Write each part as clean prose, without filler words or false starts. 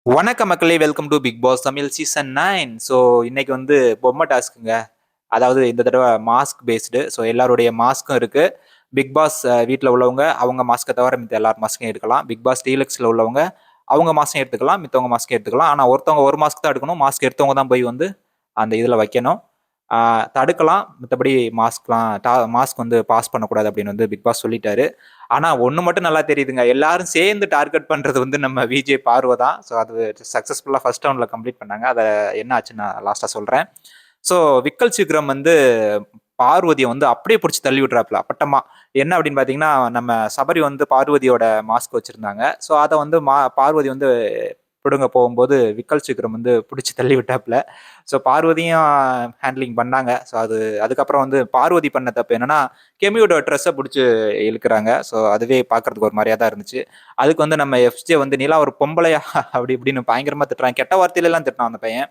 வணக்க மக்களே! Welcome to Bigg Boss Tamil season 9. So இன்னைக்கு வந்து பொம்மை டாஸ்க்குங்க. அதாவது இந்த தடவ மாஸ்க் பேஸ்டு. ஸோ எல்லாருடைய மாஸ்க்கும் இருக்கு. பிக் பாஸ் வீட்ல உள்ளவங்க அவங்க மாஸ்க்க தவிர மித்த எல்லார் மாஸ்க்கையும் எடுக்கலாம். பிக் பாஸ் டீலக்ஸ்ல உள்ளவங்க அவங்க மாஸ்க்கையும் எடுத்துக்கலாம். மித்தவங்க மாஸ்க்கையும் எடுத்துக்கலாம். ஆனா ஒருத்தவங்க ஒரு மாஸ்க் தான் எடுக்கணும். மாஸ்க் எடுத்தவங்க தான் போய் வந்து அந்த இதுல வைக்கணும். ஆ தடுக்கலாம். மத்தபடி மாஸ்க் வந்து பாஸ் பண்ணக்கூடாது அப்படின்னு வந்து பிக் பாஸ் சொல்லிட்டாரு. ஆனா ஒண்ணு மட்டும் நல்லா தெரியுதுங்க. எல்லாரும் சேர்ந்து டார்கெட் பண்றது வந்து நம்ம விஜே பார்வ தான். ஸோ அது சக்சஸ்ஃபுல்லா ஃபர்ஸ்ட் ரவுண்ட்ல கம்ப்ளீட் பண்ணாங்க. அத என்ன ஆச்சுன்னு நான் லாஸ்ட்டா சொல்றேன். ஸோ விக்கல் சிக்ரம் வந்து பார்வதிய வந்து அப்படியே புடிச்சு தள்ளி விட்றாப்ல அப்பட்டமா. என்ன அப்படின்னு பார்த்தீங்கன்னா, நம்ம சபரி வந்து பார்வதியோட மாஸ்க் வச்சிருந்தாங்க. ஸோ அத வந்து பார்வதி வந்து பிடுங்க போகும்போது விக்கல் சிக்ரம் வந்து புடிச்சு தள்ளி விட்டாப்ல. ஸோ பார்வதியும் ஹேண்ட்லிங் பண்ணாங்க. ஸோ அதுக்கப்புறம் வந்து பார்வதி பண்ண தப்பு என்னன்னா, கெமியோட ட்ரெஸ்ஸ புடிச்சு இழுக்குறாங்க. ஸோ அதுவே பார்க்கறதுக்கு ஒரு மாரியா தான் இருந்துச்சு. அதுக்கு வந்து நம்ம எஃப்ஜே வந்து "நிலா ஒரு பொம்பளையா?" அப்படி இப்படின்னு பயங்கரமா திட்டுறான். கெட்ட வார்த்தையிலலாம் திட்டினான் அந்த பையன்.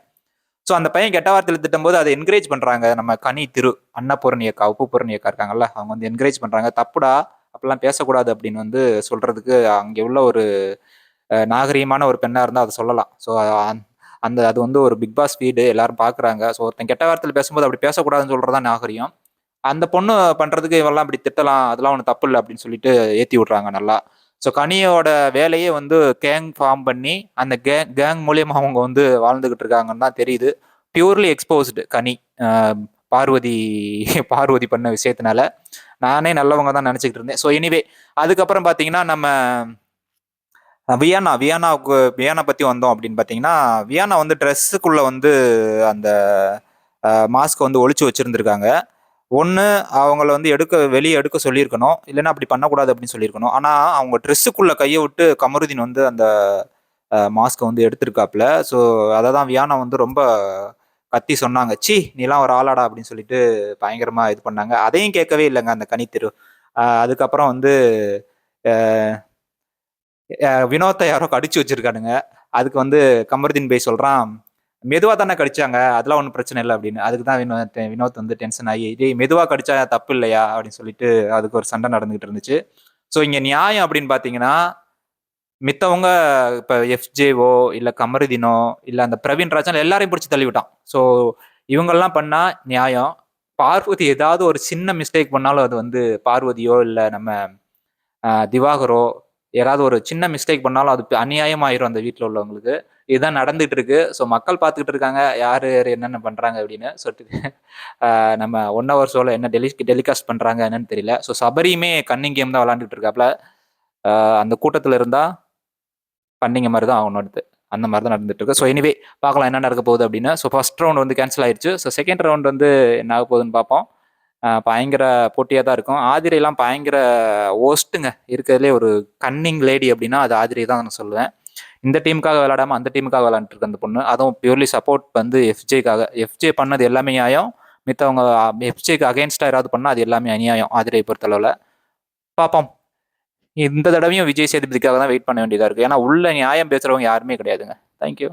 ஸோ அந்த பையன் கெட்ட வார்த்தையில திட்டும்போது அத என்கரேஜ் பண்றாங்க. நம்ம கனி திரு, அன்னபூரணி அக்கா, உப்புபூரணி அக்கா இருக்காங்கல்ல, அவங்க வந்து என்கரேஜ் பண்றாங்க. "தப்புடா, அப்படிலாம் பேசக்கூடாது" அப்படின்னு வந்து சொல்றதுக்கு அங்க உள்ள ஒரு நாகரீகமான ஒரு பெண்ணா இருந்தா அத சொல்லலாம். ஸோ அது வந்து ஒரு பிக் பாஸ் வீடு எல்லாரும் பார்க்குறாங்க. ஸோ ஒருத்தன் கெட்ட வார்த்தையில பேசும்போது அப்படி பேசக்கூடாதுன்னு சொல்றது தான் நாகரீகம். அந்த பொண்ணு பண்றதுக்கு இவன்லாம் இப்படி திட்டலாம், அதெல்லாம் ஒண்ணும் தப்பு இல்ல அப்படின்னு சொல்லிட்டு ஏத்தி விடுறாங்க நல்லா. ஸோ கனியோட வேலையே வந்து கேங் ஃபார்ம் பண்ணி, அந்த கேங் மூலியமா அவங்க வந்து வாழ்ந்துகிட்டு இருக்காங்கன்னு தான் தெரியுது. பியூர்லி எக்ஸ்போஸ்டு கனி. அ பார்வதி பார்வதி பண்ண விஷயத்தினால. நானே நல்லவங்க தான் நெனச்சுக்கிட்டு இருந்தேன். ஸோ எனிவே அதுக்கப்புறம் பார்த்தீங்கன்னா, நம்ம வியானா பத்தி வந்தோம் அப்படின்னு பார்த்தீங்கன்னா, வியானா வந்து ட்ரெஸ்ஸுக்குள்ள வந்து அந்த மாஸ்க்க வந்து ஒளிச்சு வச்சிருந்திருக்காங்க. ஒண்ணு அவங்கள வந்து வெளிய எடுக்க சொல்லியிருக்கணும். இல்லன்னா அப்படி பண்ணக்கூடாது அப்படின்னு சொல்லியிருக்கணும். ஆனா, அவங்க ட்ரெஸ்ஸுக்குள்ள கைய விட்டு கமருதீன் வந்து அந்த மாஸ்க்க வந்து எடுத்திருக்காப்ல. ஸோ அத தான் வியானா வந்து ரொம்ப கத்தி சொன்னாங்க. "ச்சீ! நீலாம் ஒரு ஆளாடா" அப்படின்னு சொல்லிட்டு பயங்கரமா இது பண்ணாங்க. அதையும் கேட்கவே இல்லங்க அந்த கனித்தெரு. அதுக்கப்புறம் வந்து அ வினோத்த யாரோ கடிச்சு வச்சிருக்கானுங்க. அதுக்கு வந்து கமருதீன் பை சொல்றான், "மெதுவா தானே கடிச்சாங்க. அதெல்லாம் ஒண்ணும் பிரச்சனை இல்ல" அப்படின்னு. அதுக்கு தான் வினோத் வந்து டென்ஷன் ஆகி, "டேய் மெதுவா கடிச்சா தப்பு இல்லையா?" அப்படின்னு சொல்லிட்டு அதுக்கு ஒரு சண்டை நடந்துகிட்டு இருந்துச்சு. ஸோ இங்க நியாயம் அப்படின்னு பார்த்தீங்கன்னா, மித்தவங்க இப்ப எஃப்ஜேவோ, இல்ல கமருதீனோ, இல்ல அந்த பிரவீன் ராஜன் எல்லாரையும் புடிச்சு தள்ளி விட்டான். ஸோ இவங்கெல்லாம் பண்ணா நியாயம். பார்வதி ஏதாவது ஒரு சின்ன மிஸ்டேக் பண்ணாலும் அது வந்து பார்வதியோ, இல்ல நம்ம திவாகரோ யாராவது ஒரு சின்ன மிஸ்டேக் பண்ணாலும் அது அநியாயமாயிரும் அந்த வீட்ல உள்ளவங்களுக்கு. இதுதான் நடந்துட்டு இருக்கு. ஸோ மக்கள் பார்த்துக்கிட்டு இருக்காங்க. யாரு யாரு என்னென்ன பண்றாங்க அப்படின்னு. நம்ம 1 ஹவர் ஷோல என்ன டெலிகாஸ்ட் பண்றாங்க என்னன்னு தெரியல. ஸோ சபரியுமே கன்னிங் கேம் தான் விளையாண்டுட்டு இருக்காப்ல. அந்த கூட்டத்துல இருந்தா பண்ணிங்க மாரி தான் ஆகணும் அடுத்து. அந்த மாரி தான் நடந்துட்டு இருக்கு. ஸோ எனிவே பார்க்கலாம் என்ன நடக்க போகுது அப்படின்னு. ஸோ ஃபர்ஸ்ட் ரவுண்ட் வந்து கேன்சல் ஆயிருச்சு. ஸோ செகண்ட் ரவுண்ட் வந்து என்ன ஆக போகுதுன்னு பார்ப்போம். பயங்கர போட்டியா தான் இருக்கும். ஆதிரைலாம் பயங்கர வொர்ஸ்ட்டுங்க. இருக்கிறதுலயே ஒரு கன்னிங் லேடி அப்படின்னா அது ஆதிரை தான் நான் சொல்லுவேன். இந்த டீமுக்காக விளையாடாம அந்த டீமுக்காக விளையாண்டுட்டு இருக்கு அந்த பொண்ணு. அதுவும் பியூர்லி சப்போர்ட் வந்து எஃப்ஜேக்காக. எஃப்ஜே பண்ணது எல்லாமே நியாயம். மித்தவங்க எஃப்ஜேக்கு அகைன்ஸ்டா யாராவது பண்ணா அது எல்லாமே அநியாயம் ஆதிரையை பொறுத்தளவுல. பார்ப்போம். இந்த தடவையும் விஜய் சேதுபதிக்காக தான் வெயிட் பண்ண வேண்டியதா இருக்கு. ஏன்னா உள்ள நியாயம் பேசுறவங்க யாருமே கிடையாதுங்க. Thank you.